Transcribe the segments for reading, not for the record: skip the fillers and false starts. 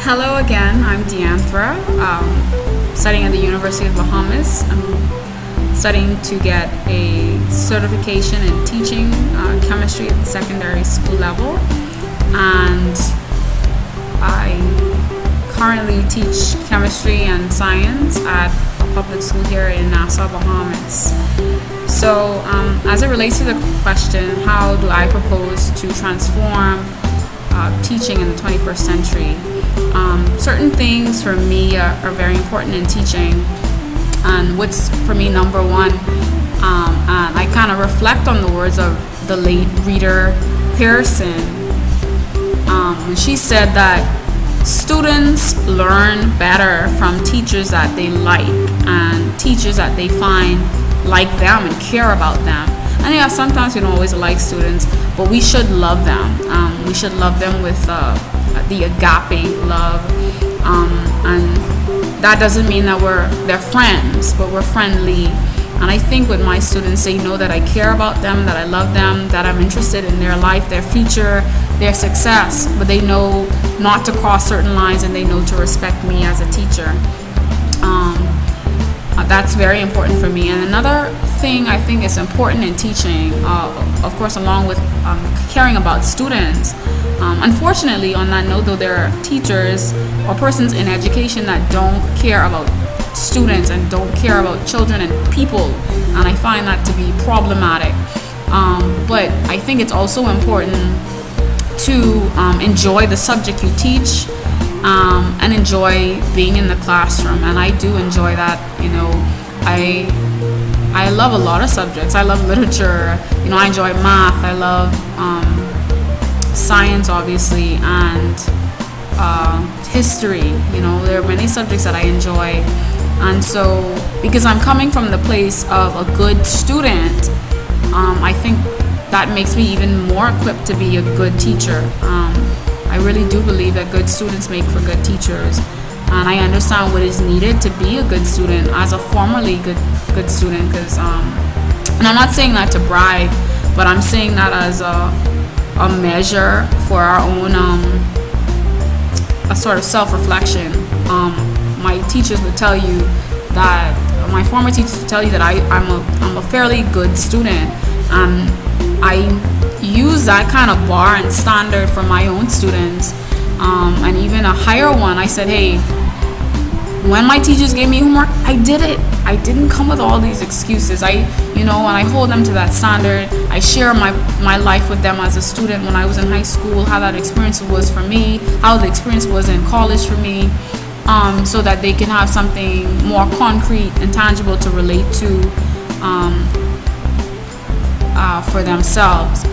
Hello again, I'm Deanthra, studying at the University of Bahamas. I'm studying to get a certification in teaching chemistry at the secondary school level, and I currently teach chemistry and science at a public school here in Nassau, Bahamas. So as it relates to the question, how do I propose to transform teaching in the 21st century? Certain things for me are very important in teaching, and what's for me number one, and I kind of reflect on the words of the late Rita Pearson when she said that students learn better from teachers that they like and teachers that they find like them and care about them. And yeah, sometimes we don't always like students, but we should love them. We should love them with the agape love, and that doesn't mean that they're friends, but we're friendly. And I think with my students, they know that I care about them, that I love them, that I'm interested in their life, their future, their success, but they know not to cross certain lines, and they know to respect me as a teacher. That's very important for me. And another thing I think is important in teaching, of course, along with caring about students. Unfortunately, on that note, though, there are teachers or persons in education that don't care about students and don't care about children and people, and I find that to be problematic. But I think it's also important to enjoy the subject you teach, and enjoy being in the classroom, and I do enjoy that. I love a lot of subjects. I love literature, I enjoy math, I love science, obviously, and history. There are many subjects that I enjoy, and so because I'm coming from the place of a good student, I think that makes me even more equipped to be a good teacher. I really do believe that good students make for good teachers, and I understand what is needed to be a good student as a formerly good student. Because and I'm not saying that to brag, but I'm saying that as a measure for our own a sort of self-reflection. My teachers would tell you that my former teachers would tell you that I'm a fairly good student, and I use that kind of bar and standard for my own students, and even a higher one. I said, hey, when my teachers gave me homework, I did it. I didn't come with all these excuses. And I hold them to that standard. I share my life with them as a student when I was in high school, how that experience was for me, how the experience was in college for me, so that they can have something more concrete and tangible to relate to for themselves.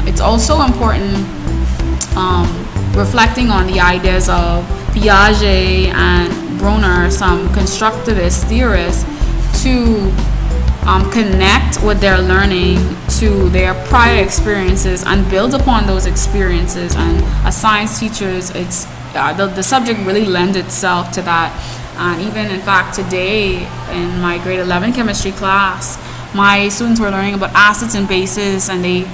It's also important reflecting on the ideas of Piaget and Bronner, some constructivist theorists, to connect what they're learning to their prior experiences and build upon those experiences. And as science teachers, it's the subject really lends itself to that. And even in fact today in my grade 11 chemistry class, my students were learning about acids and bases, and they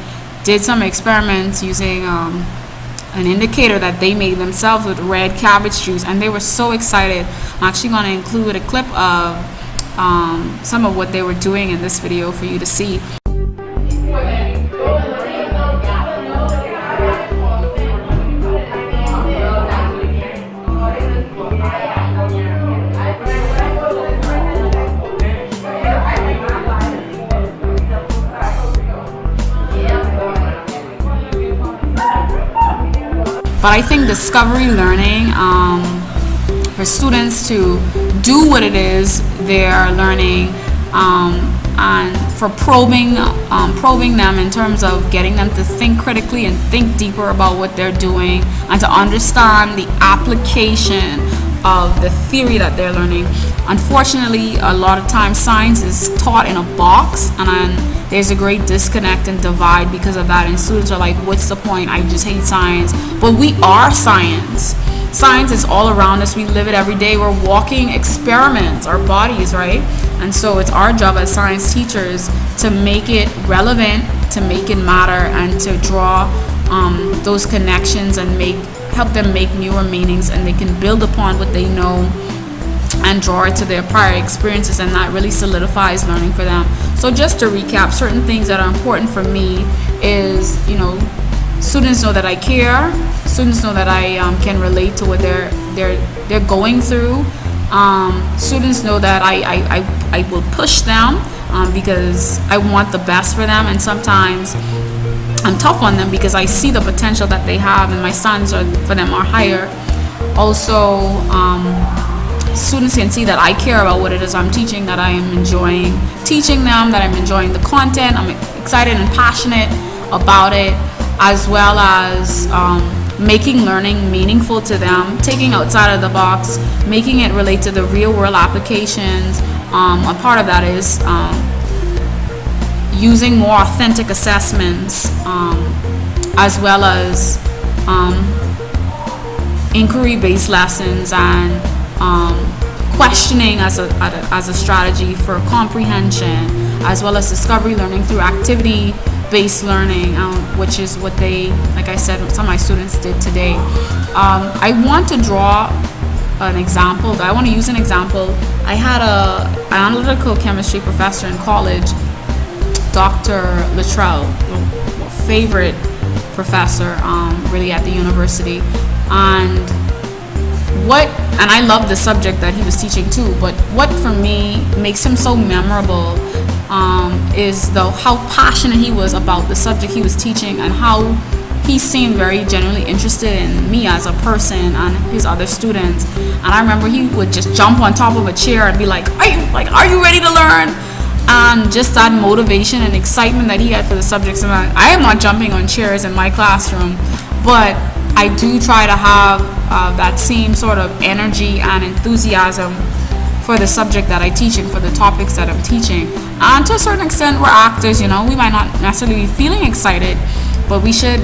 did some experiments using an indicator that they made themselves with red cabbage juice, and they were so excited. I'm actually going to include a clip of some of what they were doing in this video for you to see. But I think discovery learning, for students to do what it is they're learning, and for probing them in terms of getting them to think critically and think deeper about what they're doing, and to understand the application of the theory that they're learning. Unfortunately, a lot of times science is taught in a box, and there's a great disconnect and divide because of that, and students are like, what's the point? I just hate science. But we are science. Science is all around us. We live it every day. We're walking experiments, our bodies, right? And so it's our job as science teachers to make it relevant, to make it matter, and to draw those connections and help them make newer meanings, and they can build upon what they know and draw it to their prior experiences, and that really solidifies learning for them. So just to recap, certain things that are important for me is, students know that I care. Students know that I can relate to what they're going through. Students know that I will push them because I want the best for them, and sometimes I'm tough on them because I see the potential that they have, and my standards for them are higher. Also, students can see that I care about what it is I'm teaching, that I am enjoying teaching them, that I'm enjoying the content, I'm excited and passionate about it, as well as making learning meaningful to them, taking outside of the box, making it relate to the real world applications. A part of that is using more authentic assessments, as well as inquiry-based lessons, and questioning as a strategy for comprehension, as well as discovery learning through activity-based learning, which is what like I said, some of my students did today. I want to draw an example. I want to use an example. I had an analytical chemistry professor in college, Dr. Luttrell, favorite professor really at the university, and I love the subject that he was teaching too, but what for me makes him so memorable is how passionate he was about the subject he was teaching, and how he seemed very genuinely interested in me as a person and his other students. And I remember he would just jump on top of a chair and be like, are you ready to learn? And just that motivation and excitement that he had for the subjects. And I am not jumping on chairs in my classroom, but I do try to have that same sort of energy and enthusiasm for the subject that I teach and for the topics that I'm teaching. And to a certain extent, we're actors, we might not necessarily be feeling excited, but we should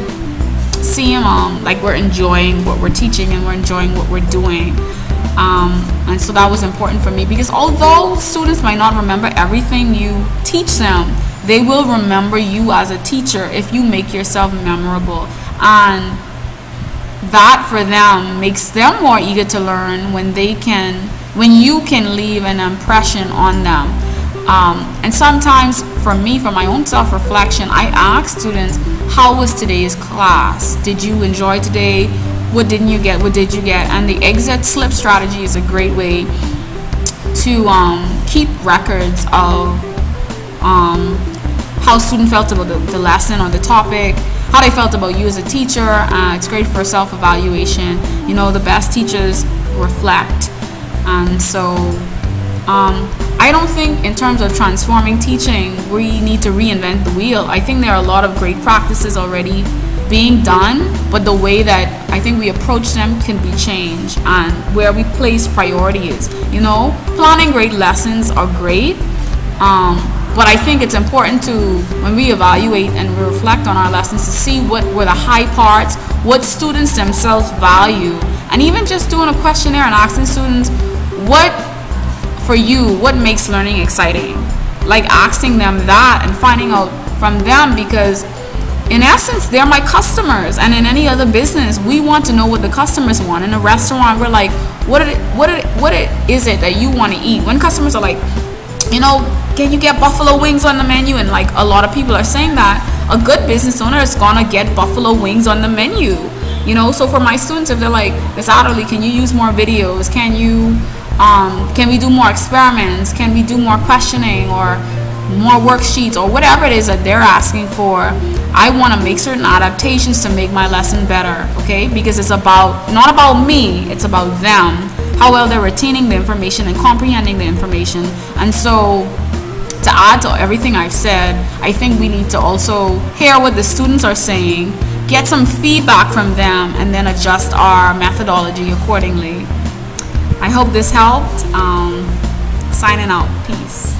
see like we're enjoying what we're teaching and we're enjoying what we're doing. And so that was important for me, because although students might not remember everything you teach them, they will remember you as a teacher if you make yourself memorable. And that for them makes them more eager to learn when you can leave an impression on them. And sometimes for me, for my own self-reflection, I ask students, how was today's class? Did you enjoy today? What didn't you get? What did you get? And the exit slip strategy is a great way to keep records of how students felt about the lesson or the topic, how they felt about you as a teacher. It's great for self-evaluation. The best teachers reflect. And so I don't think in terms of transforming teaching, we need to reinvent the wheel. I think there are a lot of great practices already being done, but the way that I think we approach them can be changed, and where we place priorities. Planning great lessons are great, but I think it's important to, when we evaluate and we reflect on our lessons, to see what were the high parts, what students themselves value, and even just doing a questionnaire and asking students, what makes learning exciting? Like asking them that and finding out from them, because in essence, they're my customers. And in any other business, we want to know what the customers want. In a restaurant, we're like, what is it that you want to eat? When customers are like, can you get buffalo wings on the menu? And like a lot of people are saying that, a good business owner is gonna get buffalo wings on the menu. So for my students, if they're like, Miss Adderley, can you use more videos? Can we do more experiments? Can we do more questioning or more worksheets or whatever it is that they're asking for? I want to make certain adaptations to make my lesson better, okay? Because it's not about me, it's about them, how well they're retaining the information and comprehending the information. And so to add to everything I've said, I think we need to also hear what the students are saying, get some feedback from them, and then adjust our methodology accordingly. I hope this helped. Signing out. Peace.